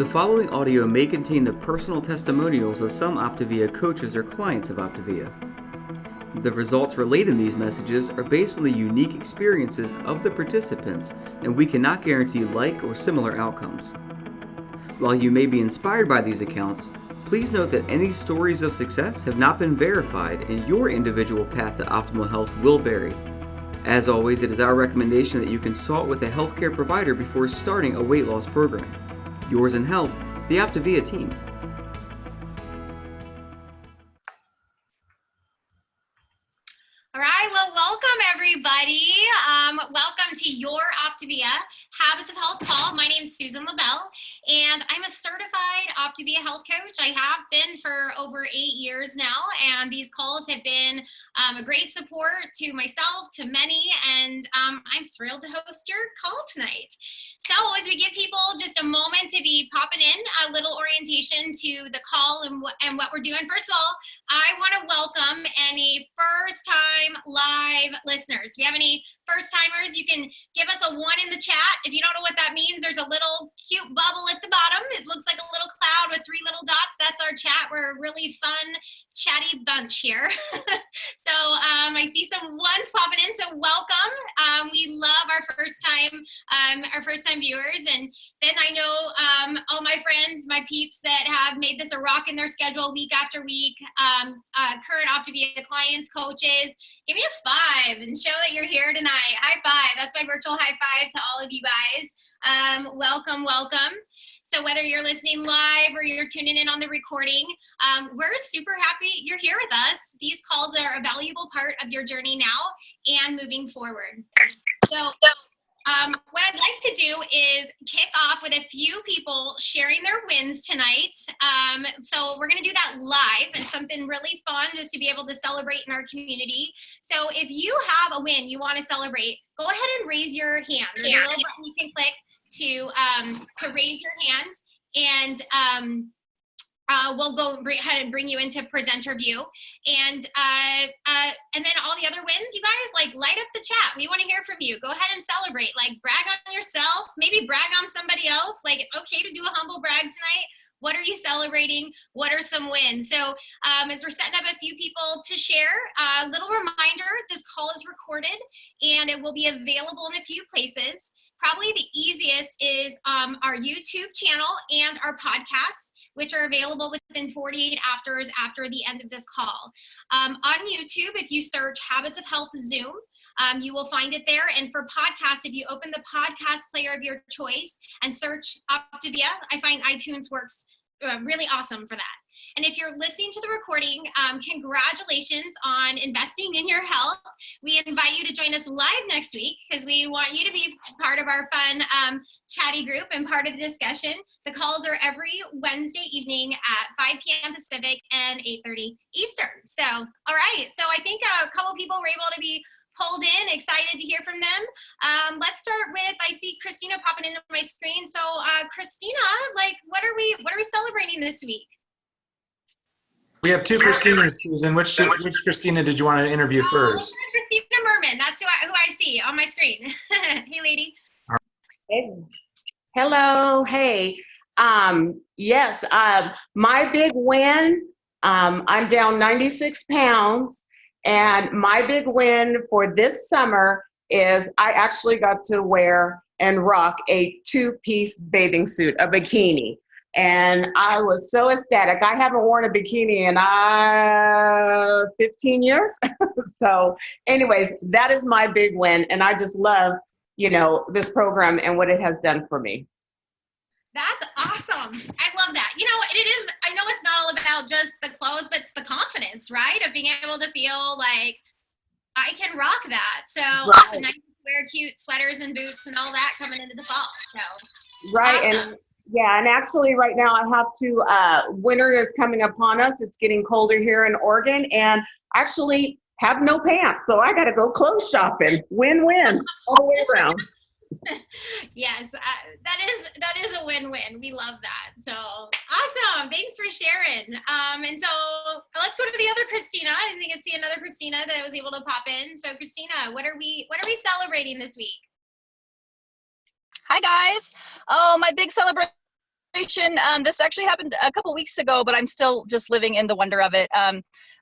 The following audio may contain the personal testimonials of some OPTAVIA coaches or clients of OPTAVIA. The results relayed in these messages are based on the unique experiences of the participants, and we cannot guarantee like or similar outcomes. While you may be inspired by these accounts, please note that any stories of success have not been verified and your individual path to optimal health will vary. As always, it is our recommendation that you consult with a healthcare provider before starting a weight loss program. Yours in health, the OPTAVIA team. All right, well, welcome everybody. Welcome to your OPTAVIA Habits of Health call. My name is Susan LaBelle, and I'm a certified OPTAVIA health coach. I have been for over 8 years now, and these calls have been a great support to myself, to many, and I'm thrilled to host your call tonight. So as we give people just a moment to be popping in, a little orientation to the call and what we're doing. First of all, I want to welcome any first-time live listeners. If we have any first-timers, you can give us a 1 in the chat. If you don't know what that means, there's a little cute bubble at the bottom. It looks like a little cloud with 3 little dots. That's our chat. We're a really fun, chatty bunch here. So I see some ones popping in, so welcome. We love our first-time viewers, and then I know all my friends, my peeps that have made this a rock in their schedule week after week, current OPTAVIA clients, coaches. Give me a 5 and show that you're here tonight. High five. That's my virtual high five to all of you guys. Welcome, welcome. So whether you're listening live or you're tuning in on the recording, we're super happy you're here with us. These calls are a valuable part of your journey now and moving forward. So what I'd like to do is kick off with a few people sharing their wins tonight. So we're going to do that live and something really fun just to be able to celebrate in our community. So if you have a win you want to celebrate, go ahead and raise your hand. There's a little button you can click to raise your hand, and we'll go ahead and bring you into presenter view, and then all the other wins, you guys, like, light up the chat. We want to hear from you. Go ahead and celebrate. Like, brag on yourself, maybe brag on somebody else. Like, it's okay to do a humble brag tonight. What are you celebrating? What are some wins? So as we're setting up a few people to share, a little reminder, this call is recorded and it will be available in a few places. Probably the easiest is our YouTube channel and our podcasts, which are available within 48 hours after the end of this call. On YouTube, if you search Habits of Health Zoom, you will find it there. And for podcasts, if you open the podcast player of your choice and search OPTAVIA, I find iTunes works really awesome for that. And if you're listening to the recording, congratulations on investing in your health. We invite you to join us live next week because we want you to be part of our fun chatty group and part of the discussion. The calls are every Wednesday evening at 5 p.m. Pacific and 8:30 Eastern. So, all right. So I think a couple people were able to be pulled in, excited to hear from them. Let's start with, I see Christina popping into my screen. So Christina, like, what are we celebrating this week? We have 2 Christinas, Susan. Which Christina did you want to interview first? Christina Merman. That's who I see on my screen. Hey, lady. Hey. Hello. Hey. Yes. My big win. I'm down 96 pounds, and my big win for this summer is I actually got to wear and rock a 2-piece bathing suit, a bikini. And I was so ecstatic. I haven't worn a bikini in 15 years. So anyways, that is my big win. And I just love, this program and what it has done for me. That's awesome. I love that. It is, I know it's not all about just the clothes, but it's the confidence, right? Of being able to feel like I can rock that. So right. Also nice to wear cute sweaters and boots and all that coming into the fall. So right. Awesome. And yeah, and actually right now I have to, winter is coming upon us. It's getting colder here in Oregon, and actually have no pants. So I got to go clothes shopping. Win-win all the way around. Yes, that is a win-win. We love that. So awesome. Thanks for sharing. And so let's go to the other Christina. I think I see another Christina that was able to pop in. So Christina, what are we celebrating this week? Hi guys. Oh, my big celebration situation. This actually happened a couple weeks ago, but I'm still just living in the wonder of it.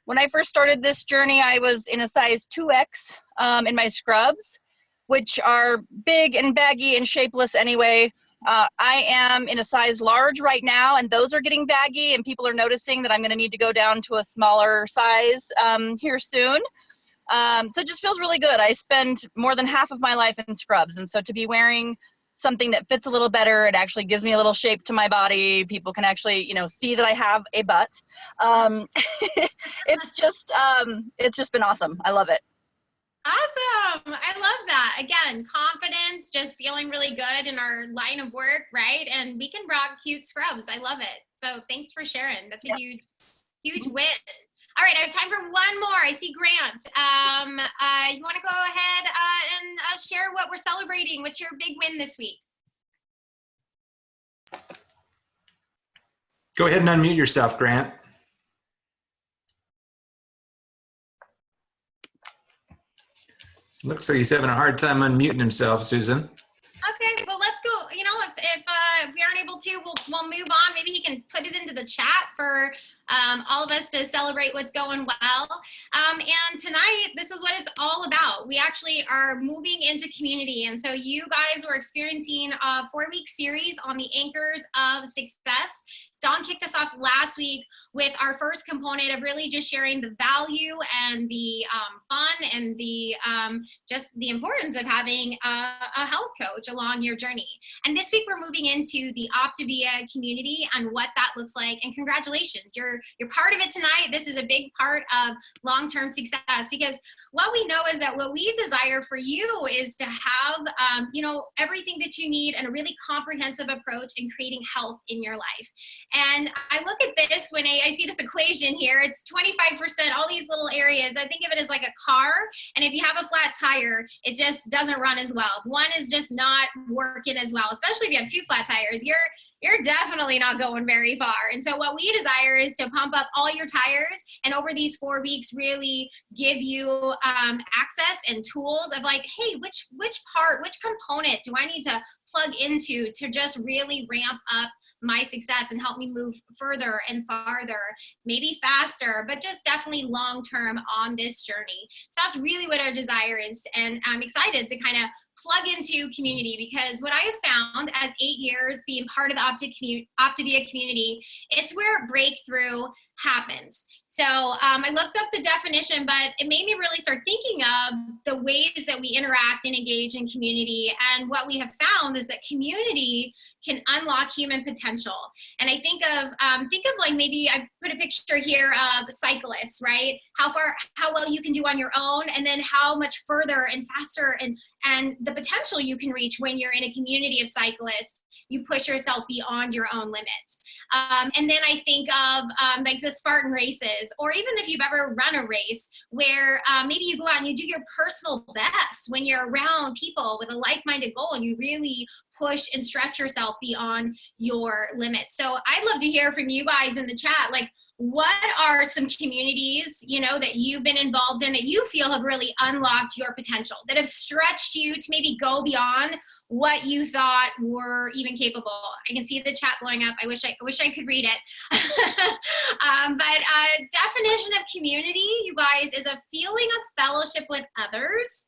When I first started this journey, I was in a size 2X in my scrubs, which are big and baggy and shapeless anyway. I am in a size large right now, and those are getting baggy, and people are noticing that I'm going to need to go down to a smaller size here soon. So it just feels really good. I spend more than half of my life in scrubs, and so to be wearing something that fits a little better, it actually gives me a little shape to my body. People can actually, you know, see that I have a butt. It's just been awesome. I love it. Awesome. I love that. Again, confidence, just feeling really good in our line of work, right? And we can rock cute scrubs. I love it. So thanks for sharing. That's a huge, huge win. All right, I have time for one more. I see Grant. You want to go ahead and share what we're celebrating? What's your big win this week? Go ahead and unmute yourself, Grant. Looks like he's having a hard time unmuting himself, Susan. Okay, well, let's go. You know, if we aren't able to, we'll move on. Maybe he can put it into the chat for all of us to celebrate what's going well. And tonight, this is what it's all about. We actually are moving into community. And so you guys were experiencing a 4-week series on the anchors of success. Dawn kicked us off last week with our first component of really just sharing the value and the fun and the just the importance of having a health coach along your journey. And this week we're moving into the OPTAVIA community and what that looks like. And congratulations, you're part of it tonight. This is a big part of long-term success, because what we know is that what we desire for you is to have you know, everything that you need and a really comprehensive approach in creating health in your life. And I look at this when I see this equation here. It's 25%, all these little areas. I think of it as like a car. And if you have a flat tire, it just doesn't run as well. One is just not working as well, especially if you have 2 flat tires. You're definitely not going very far. And so what we desire is to pump up all your tires, and over these 4 weeks really give you access and tools of like, hey, which part, which component do I need to plug into to just really ramp up my success and help me move further and farther, maybe faster, but just definitely long-term on this journey. So that's really what our desire is. And I'm excited to kind of plug into community, because what I have found as 8 years being part of the OPTAVIA community, it's where breakthrough happens. So I looked up the definition, but it made me really start thinking of the ways that we interact and engage in community. And what we have found is that community can unlock human potential. And I think of like, maybe I put a picture here of cyclists, right? How well you can do on your own, and then how much further and faster and the potential you can reach when you're in a community of cyclists. You push yourself beyond your own limits. And then I think of like the Spartan races, or even if you've ever run a race where maybe you go out and you do your personal best when you're around people with a like-minded goal, and you really push and stretch yourself beyond your limits. So I'd love to hear from you guys in the chat, like, what are some communities, you know, that you've been involved in that you feel have really unlocked your potential, that have stretched you to maybe go beyond what you thought were even capable? I can see the chat blowing up. I wish I could read it. But definition of community, you guys, is a feeling of fellowship with others,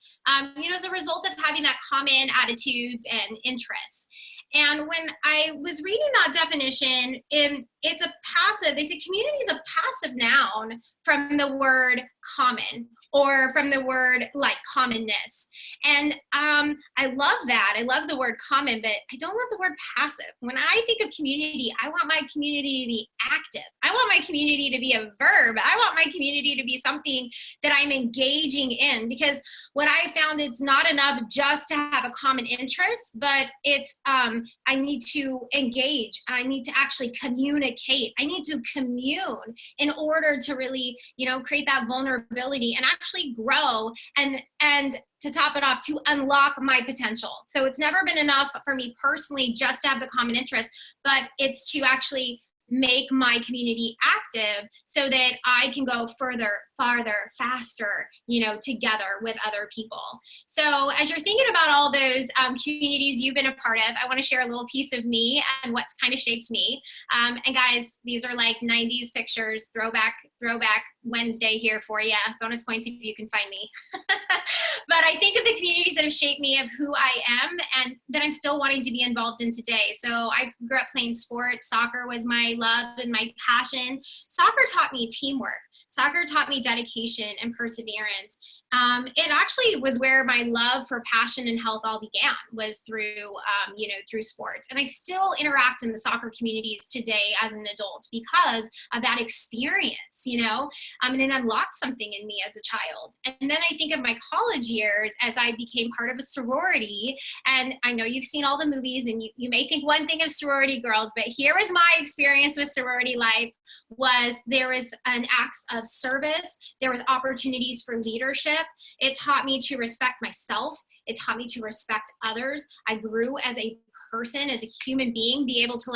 you know, as a result of having that common attitudes and interests. And when I was reading that definition, it's a passive, they say community is a passive noun from the word common, or from the word like commonness. And I love that. I love the word common, but I don't love the word passive. When I think of community, I want my community to be active. I want my community to be a verb. I want my community to be something that I'm engaging in, because what I found, it's not enough just to have a common interest, but it's, I need to engage. I need to actually communicate. I need to commune in order to really, you know, create that vulnerability and actually grow, and to top it off, to unlock my potential. So it's never been enough for me personally just to have the common interest, but it's to actually make my community active so that I can go further, farther, faster, together with other people. So as you're thinking about all those communities you've been a part of, I want to share a little piece of me and what's kind of shaped me. And guys, these are like 90s pictures, throwback Wednesday here for you. Bonus points if you can find me. But I think of the communities that have shaped me of who I am and that I'm still wanting to be involved in today. So I grew up playing sports. Soccer was my love and my passion. Soccer taught me teamwork. Soccer taught me dedication and perseverance. It actually was where my love for passion and health all began, was through sports. And I still interact in the soccer communities today as an adult because of that experience, and it unlocked something in me as a child. And then I think of my college years as I became part of a sorority. And I know you've seen all the movies and you may think one thing of sorority girls, but here was my experience with sorority life. Was there was an act of service. There was opportunities for leadership. It taught me to respect myself. It taught me to respect others. I grew as a person, as a human being, be able to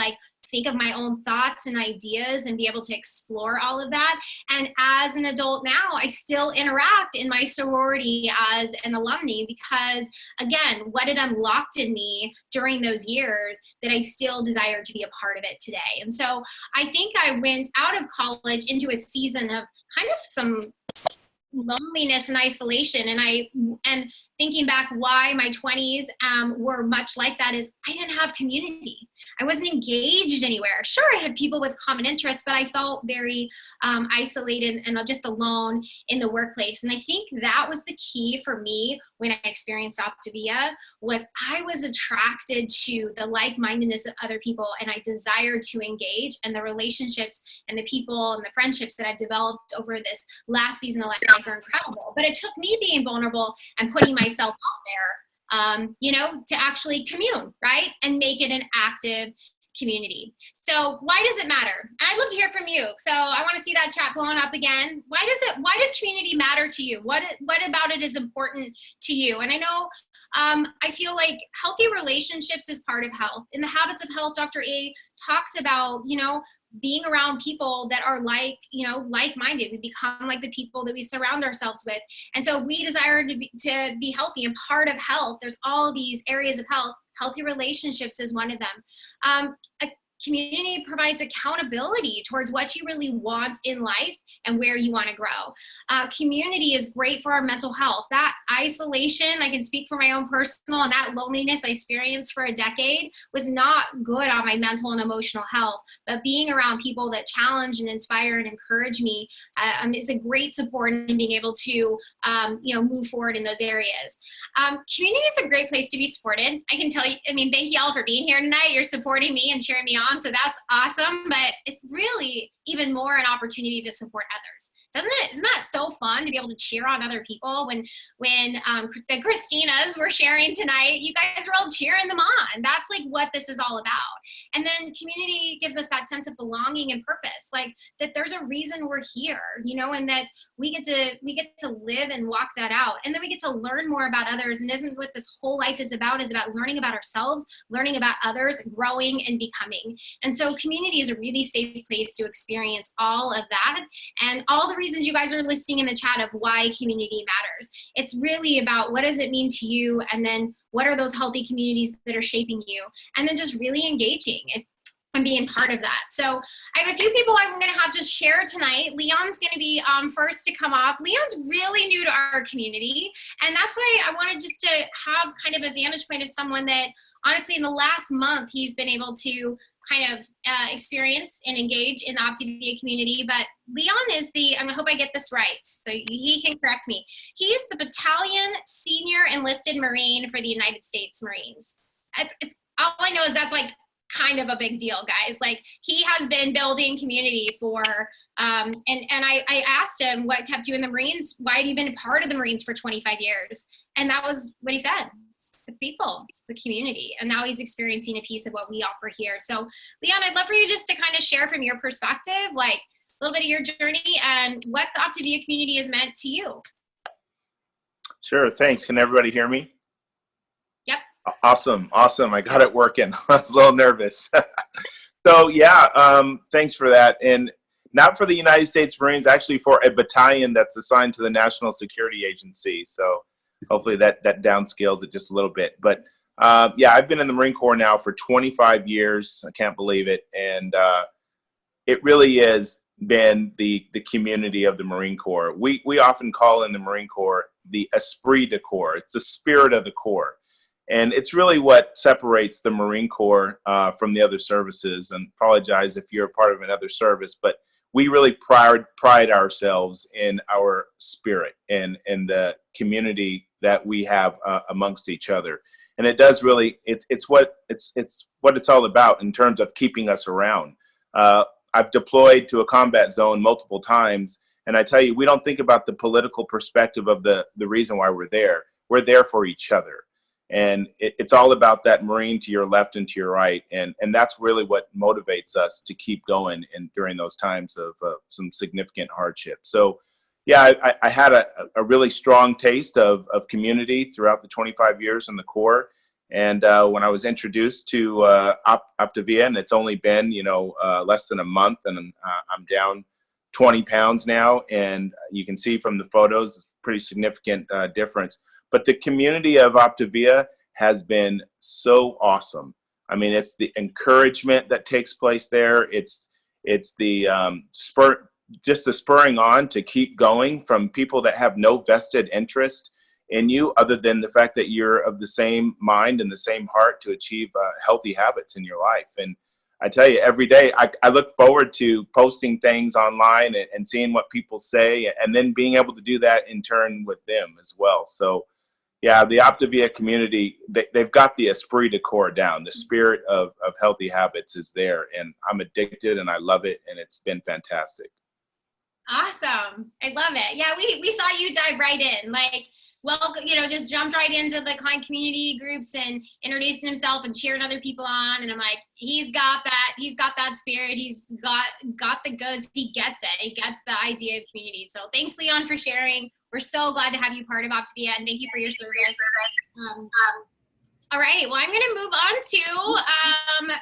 think of my own thoughts and ideas and be able to explore all of that. And as an adult now, I still interact in my sorority as an alumni because, again, what it unlocked in me during those years that I still desire to be a part of it today. And so I think I went out of college into a season of kind of some loneliness and isolation. And thinking back why my 20s were much like that is I didn't have community. I wasn't engaged anywhere. Sure, I had people with common interests, but I felt very isolated and just alone in the workplace. And I think that was the key for me when I experienced OPTAVIA, was I was attracted to the like-mindedness of other people, and I desired to engage, and the relationships and the people and the friendships that I've developed over this last season of life are incredible. But it took me being vulnerable and putting myself out there, to actually commune, right? And make it an active community. So why does it matter? I'd love to hear from you. So I want to see that chat blowing up again. Why does community matter to you? What about it is important to you? And I know, I feel like healthy relationships is part of health. In the Habits of Health, Dr. A talks about, being around people that are like-minded. We become like the people that we surround ourselves with. And so we desire to be healthy, and part of health, there's all these areas of health. Healthy relationships is one of them. A community provides accountability towards what you really want in life and where you want to grow. Community is great for our mental health. That isolation, I can speak for my own personal, and that loneliness I experienced for a decade was not good on my mental and emotional health. But being around people that challenge and inspire and encourage me is a great support in being able to move forward in those areas. Community is a great place to be supported. I can tell you, thank you all for being here tonight. You're supporting me and cheering me on. So that's awesome, but it's really even more an opportunity to support others. Isn't that so fun to be able to cheer on other people? When the Christinas were sharing tonight, you guys were all cheering them on. That's like what this is all about. And then community gives us that sense of belonging and purpose, like that there's a reason we're here, and that we get to live and walk that out. And then we get to learn more about others. And isn't what this whole life is about learning about ourselves, learning about others, growing and becoming. And so community is a really safe place to experience all of that, and all the reasons you guys are listing in the chat of why community matters. It's really about what does it mean to you, and then what are those healthy communities that are shaping you, and then just really engaging and being part of that. So I have a few people I'm going to have to share tonight. Leon's going to be first to come off. Leon's really new to our community, and that's why I wanted just to have kind of a vantage point of someone that honestly in the last month he's been able to kind of experience and engage in the OPTAVIA community. But Leon is I hope I get this right, so he can correct me. He's the Battalion Senior Enlisted Marine for the United States Marines. It's all I know is that's like kind of a big deal, guys. Like, he has been building community for, and I asked him, what kept you in the Marines? Why have you been a part of the Marines for 25 years? And that was what he said. It's the people, it's the community. And now he's experiencing a piece of what we offer here. So Leon, I'd love for you just to kind of share from your perspective, like a little bit of your journey and what the OPTAVIA community has meant to you. Sure, thanks. Can everybody hear me? Yep. Awesome. I got it working. I was a little nervous. So yeah, thanks for that. And not for the United States Marines, actually for a battalion that's assigned to the National Security Agency. So hopefully that downscales it just a little bit. But yeah, I've been in the Marine Corps now for 25 years. I can't believe it. And it really has been the community of the Marine Corps. We often call in the Marine Corps the esprit de corps. It's the spirit of the Corps. And it's really what separates the Marine Corps from the other services. And apologize if you're a part of another service, but we really pride ourselves in our spirit and the community that we have amongst each other. And it does really, it's what it's all about in terms of keeping us around. I've deployed to a combat zone multiple times, and I tell you, we don't think about the political perspective of the reason why we're there. We're there for each other. And it's all about that Marine to your left and to your right. And that's really what motivates us to keep going during those times of some significant hardship. So yeah, I had a really strong taste of community throughout the 25 years in the Corps. And when I was introduced to OPTAVIA, and it's only been, less than a month, and I'm down 20 pounds now. And you can see from the photos, it's a pretty significant difference. But the community of OPTAVIA has been so awesome. I mean, it's the encouragement that takes place there. It's the just the spurring on to keep going from people that have no vested interest in you, other than the fact that you're of the same mind and the same heart to achieve healthy habits in your life. And I tell you, every day I look forward to posting things online and seeing what people say, and then being able to do that in turn with them as well. So yeah, the OPTAVIA community, they've got the esprit de corps down. The spirit of healthy habits is there, and I'm addicted and I love it, and it's been fantastic. Awesome. I love it. Yeah, we saw you dive right in. Like, well, just jumped right into the client community groups and introducing himself and cheering other people on. And I'm like, he's got that spirit. He's got the goods. He gets it. He gets the idea of community. So thanks, Leon, for sharing. We're so glad to have you part of OPTAVIA, and thank you for your service. All right, well, I'm gonna move on to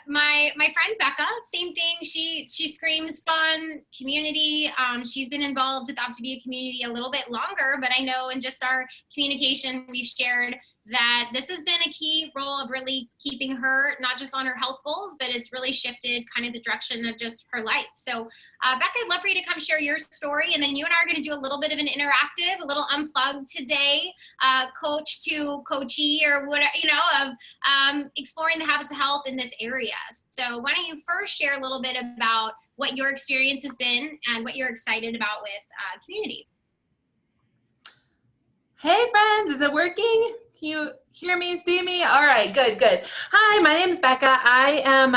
my friend Becca. Same thing, she screams fun, community. She's been involved with OPTAVIA community a little bit longer, but I know in just our communication, we've shared that this has been a key role of really keeping her, not just on her health goals, but it's really shifted kind of the direction of just her life. So Becca, I'd love for you to come share your story, and then you and I are gonna do a little bit of an interactive, a little unplugged today, coach to coachee or whatever, of exploring the habits of health in this area. So why don't you first share a little bit about what your experience has been and what you're excited about with community. Hey friends, is it working? Can you hear me, see me? All right, good. Hi, my name is Becca. I am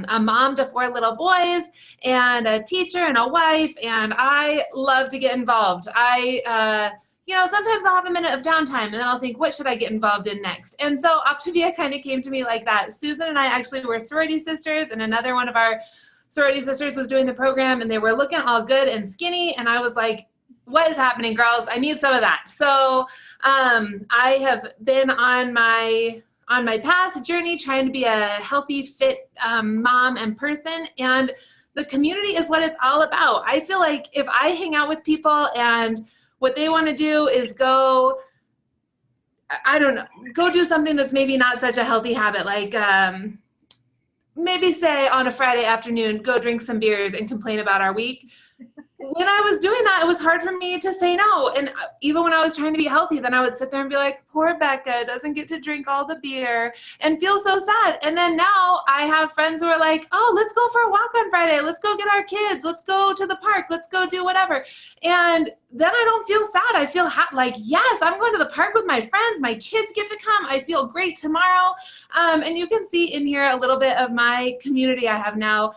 a mom to 4 little boys and a teacher and a wife, and I love to get involved. Sometimes I'll have a minute of downtime and then I'll think, what should I get involved in next? And so OPTAVIA kind of came to me like that. Susan and I actually were sorority sisters, and another one of our sorority sisters was doing the program, and they were looking all good and skinny, and I was like, what is happening, girls? I need some of that. So I have been on my path journey trying to be a healthy, fit mom and person, and the community is what it's all about. I feel like if I hang out with people and what they want to do is go do something that's maybe not such a healthy habit, like maybe say on a Friday afternoon, go drink some beers and complain about our week. When I was doing that, it was hard for me to say no. And even when I was trying to be healthy, then I would sit there and be like, poor Becca doesn't get to drink all the beer, and feel so sad. And then now I have friends who are like, oh, let's go for a walk on Friday. Let's go get our kids. Let's go to the park. Let's go do whatever. And then I don't feel sad. I feel like, yes, I'm going to the park with my friends. My kids get to come. I feel great tomorrow. And you can see in here a little bit of my community I have now.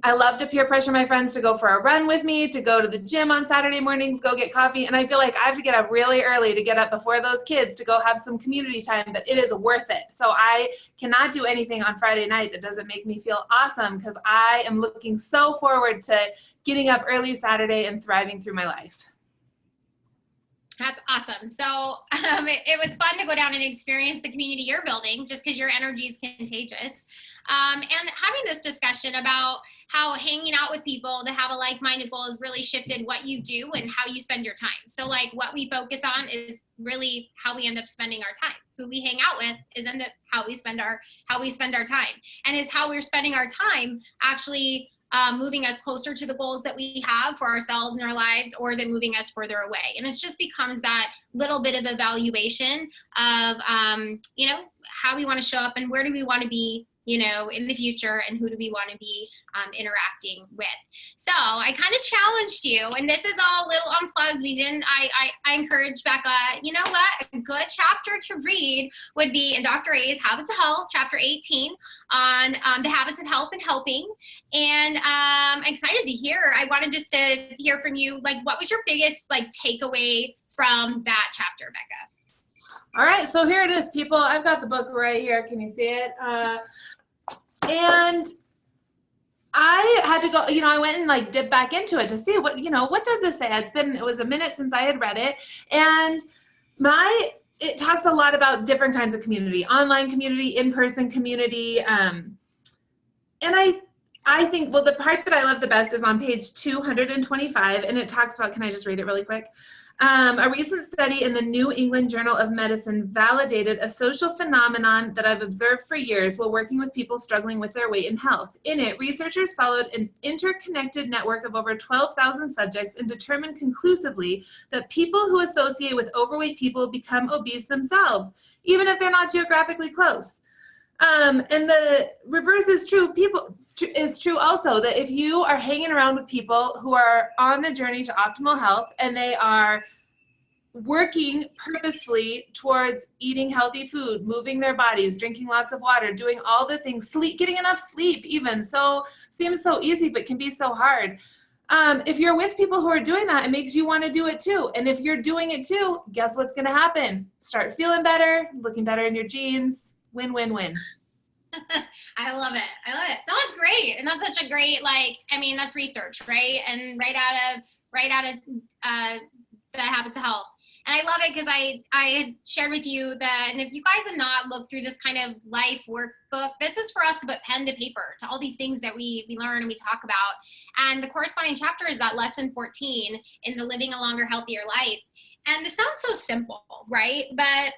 I love to peer pressure my friends to go for a run with me, to go to the gym on Saturday mornings, go get coffee. And I feel like I have to get up really early to get up before those kids to go have some community time, but it is worth it. So I cannot do anything on Friday night that doesn't make me feel awesome, because I am looking so forward to getting up early Saturday and thriving through my life. That's awesome. So it was fun to go down and experience the community you're building, just because your energy is contagious. And having this discussion about how hanging out with people that have a like-minded goal has really shifted what you do and how you spend your time. So like what we focus on is really how we end up spending our time. Who we hang out with is end up how we spend our time. And is how we're spending our time actually moving us closer to the goals that we have for ourselves in our lives, or is it moving us further away? And it just becomes that little bit of evaluation of, you know, how we want to show up and where do we want to be, you know, in the future, and who do we want to be interacting with. So I kind of challenged you, and this is all a little unplugged. I encouraged Becca, you know what, a good chapter to read would be in Dr. A's Habits of Health, chapter 18 on the habits of health and helping. And I'm excited to hear, I wanted just to hear from you, like, what was your biggest like takeaway from that chapter, Becca? All right, so here it is, people. I've got the book right here. Can you see it? And I had to go, you know, I went and like dipped back into it to see what, you know, what does this say? It was a minute since I had read it. And it talks a lot about different kinds of community, online community, in-person community. And I think, well, the part that I love the best is on page 225, and it talks about, can I just read it really quick? A recent study in the New England Journal of Medicine validated a social phenomenon that I've observed for years while working with people struggling with their weight and health. In it, researchers followed an interconnected network of over 12,000 subjects and determined conclusively that people who associate with overweight people become obese themselves, even if they're not geographically close. And the reverse is true. It's true also that if you are hanging around with people who are on the journey to optimal health and they are working purposefully towards eating healthy food, moving their bodies, drinking lots of water, doing all the things, sleep, getting enough sleep even, so seems so easy but can be so hard. If you're with people who are doing that, it makes you want to do it too. And if you're doing it too, guess what's going to happen? Start feeling better, looking better in your jeans. Win, win, win. I love it. That was great. And that's such a great, like, I mean, that's research, right? And right out of the Habits of Health. And I love it because I had shared with you that, and if you guys have not looked through this kind of life workbook, this is for us to put pen to paper to all these things that we learn and we talk about. And the corresponding chapter is that lesson 14 in the Living a Longer, Healthier Life. And this sounds so simple, right? But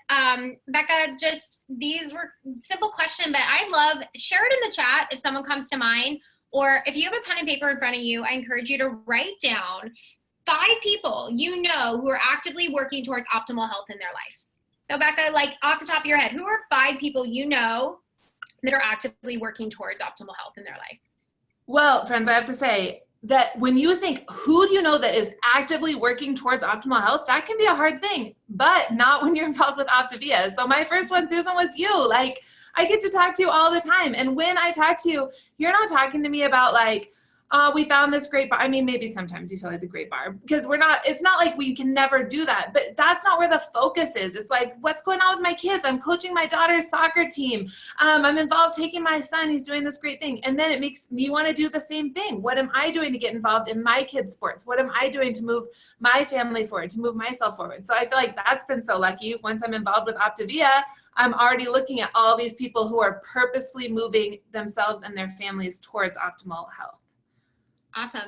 Becca, just these were simple questions, but I love, share it in the chat if someone comes to mind, or if you have a pen and paper in front of you, I encourage you to write down 5 people you know who are actively working towards optimal health in their life. So Becca, like off the top of your head, who are 5 people you know that are actively working towards optimal health in their life? Well, friends, I have to say, that when you think, who do you know that is actively working towards optimal health, that can be a hard thing, but not when you're involved with OPTAVIA. So my first one, Susan, was you. Like, I get to talk to you all the time. And when I talk to you, you're not talking to me about like, we found this great bar. I mean, maybe sometimes you tell like the great bar, because it's not like we can never do that, but that's not where the focus is. It's like, what's going on with my kids? I'm coaching my daughter's soccer team. I'm involved taking my son. He's doing this great thing. And then it makes me want to do the same thing. What am I doing to get involved in my kids' sports? What am I doing to move my family forward, to move myself forward? So I feel like that's been so lucky. Once I'm involved with OPTAVIA, I'm already looking at all these people who are purposefully moving themselves and their families towards optimal health. Awesome.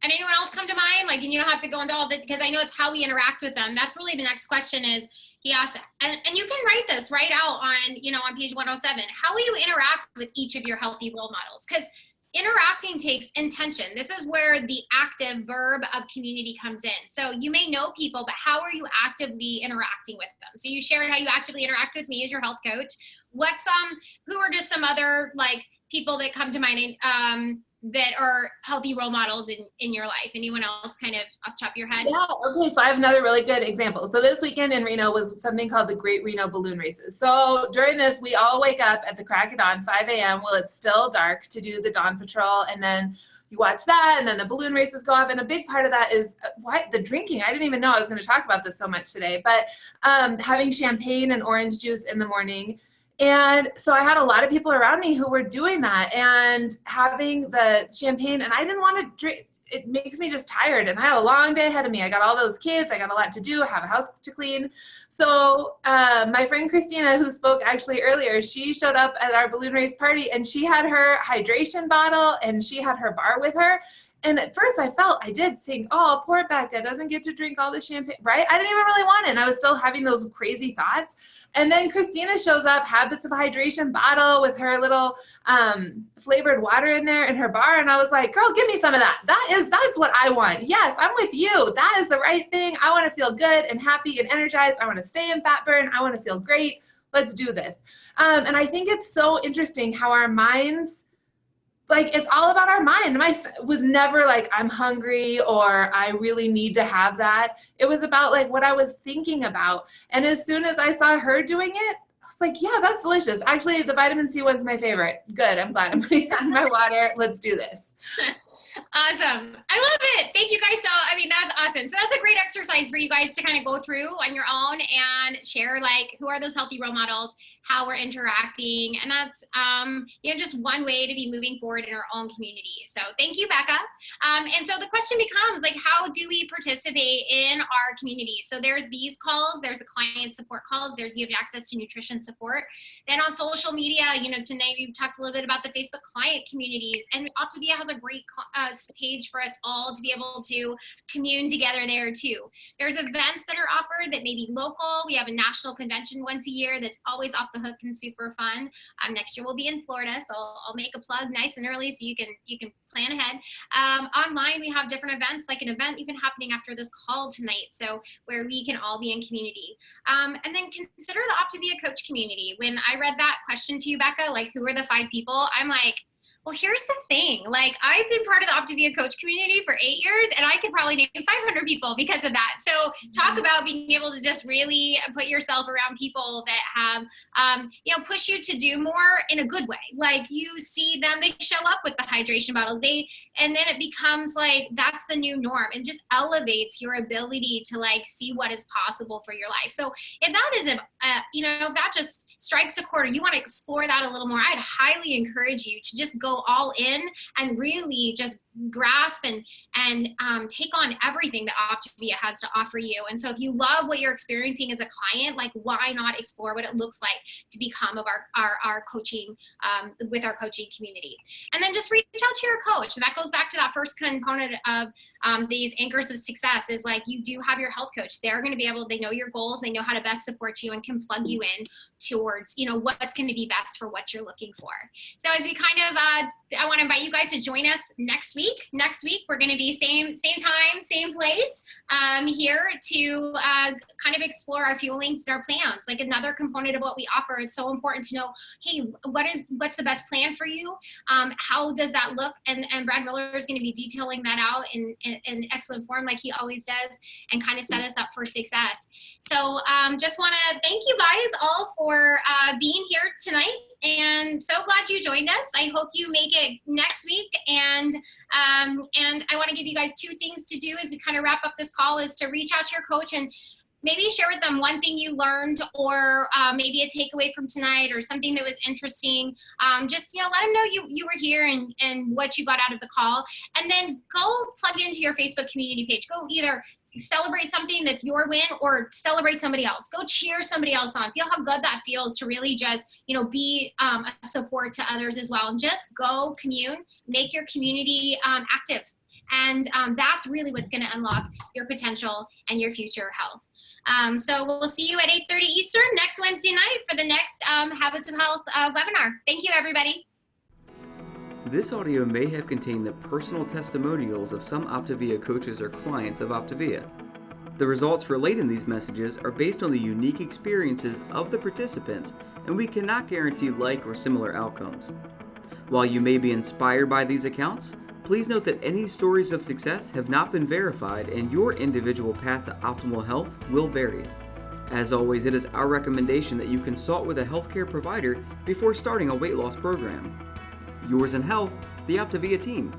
And anyone else come to mind? Like, and you don't have to go into all that, because I know it's how we interact with them. That's really the next question is, he asked, and you can write this right out on, you know, on page 107. How will you interact with each of your healthy role models? Because interacting takes intention. This is where the active verb of community comes in. So you may know people, but how are you actively interacting with them? So you shared how you actively interact with me as your health coach. Who are just some other like people that come to mind that are healthy role models in your life? Anyone else kind of off the top of your head? Yeah, okay, so I have another really good example. So this weekend in Reno was something called the Great Reno Balloon Races. So during this, we all wake up at the crack of dawn, 5 a.m. while it's still dark, to do the dawn patrol, and then you watch that, and then the balloon races go off, and a big part of that is the drinking. I didn't even know I was going to talk about this so much today, but having champagne and orange juice in the morning. And so I had a lot of people around me who were doing that and having the champagne, and I didn't want to drink. it makes me just tired, and I have a long day ahead of me. I got all those kids, I got a lot to do, I have a house to clean. So my friend Christina, who spoke actually earlier, she showed up at our balloon race party, and she had her hydration bottle and she had her bar with her. And at first I did think, oh, poor Becca doesn't get to drink all the champagne, right? I didn't even really want it. And I was still having those crazy thoughts. And then Christina shows up, Habits of Hydration bottle with her little flavored water in there in her bar. And I was like, girl, give me some of that. That's what I want. Yes, I'm with you. That is the right thing. I want to feel good and happy and energized. I want to stay in fat burn. I want to feel great. Let's do this. And I think it's so interesting how our minds, like, it's all about our mind. I was never like, I'm hungry or I really need to have that. It was about like what I was thinking about. And as soon as I saw her doing it, I was like, yeah, that's delicious. Actually, the vitamin C one's my favorite. Good. I'm glad I'm putting that in my water. Let's do this. Awesome. I love it. Thank you guys. That's awesome. So that's a great exercise for you guys to kind of go through on your own and share, like, who are those healthy role models, how we're interacting. And that's, just one way to be moving forward in our own community. So thank you, Becca. And so the question becomes, like, how do we participate in our community? So there's these calls, there's the client support calls, you have access to nutrition support. Then on social media, tonight we've talked a little bit about the Facebook client communities, and OPTAVIA has a great page for us all to be able to commune together there too. There's events that are offered that may be local. We have a national convention once a year that's always off the hook and super fun. Next year we'll be in Florida, so I'll make a plug nice and early so you can plan ahead. Online we have different events, like an event even happening after this call tonight, so where we can all be in community. And then consider the OPTAVIA coach community. When I read that question to you, Becca, like, who are the 5 people? I'm like, well, here's the thing. Like, I've been part of the OPTAVIA coach community for 8 years, and I could probably name 500 people because of that. So talk about being able to just really put yourself around people that have, push you to do more in a good way. Like, you see them, they show up with the hydration bottles, and then it becomes like, that's the new norm, and just elevates your ability to, like, see what is possible for your life. So if that is, if that just strikes a chord, or you want to explore that a little more, I'd highly encourage you to just go all in and really just grasp and take on everything that OPTAVIA has to offer you. And so if you love what you're experiencing as a client, like, why not explore what it looks like to become of our coaching, with our coaching community. And then just reach out to your coach. That goes back to that first component of these anchors of success, is like, you do have your health coach. They're going to be able, they know your goals, they know how to best support you, and can plug you in towards, what's going to be best for what you're looking for. So as we kind of, I want to invite you guys to join us next week. Next week, we're going to be same time, same place, here to kind of explore our fuelings and our plans. Like, another component of what we offer, it's so important to know, hey, what's the best plan for you? How does that look? And Brad Miller is going to be detailing that out in excellent form, like he always does, and kind of set us up for success. So just want to thank you guys all for being here tonight, and so glad you joined us. I hope you make it next week. And I want to give you guys 2 things to do as we kind of wrap up this call, is to reach out to your coach and maybe share with them one thing you learned, or maybe a takeaway from tonight, or something that was interesting. Just, let them know you were here and what you got out of the call. And then go plug into your Facebook community page. Go either celebrate something that's your win, or celebrate somebody else. Go cheer somebody else on. Feel how good that feels to really just, be a support to others as well. And just go commune, make your community active. And that's really what's going to unlock your potential and your future health. So we'll see you at 8:30 Eastern next Wednesday night for the next Habits of Health webinar. Thank you, everybody. This audio may have contained the personal testimonials of some OPTAVIA coaches or clients of OPTAVIA. The results relayed in these messages are based on the unique experiences of the participants, and we cannot guarantee like or similar outcomes. While you may be inspired by these accounts, please note that any stories of success have not been verified, and your individual path to optimal health will vary. As always, it is our recommendation that you consult with a healthcare provider before starting a weight loss program. Yours in health, the OPTAVIA team.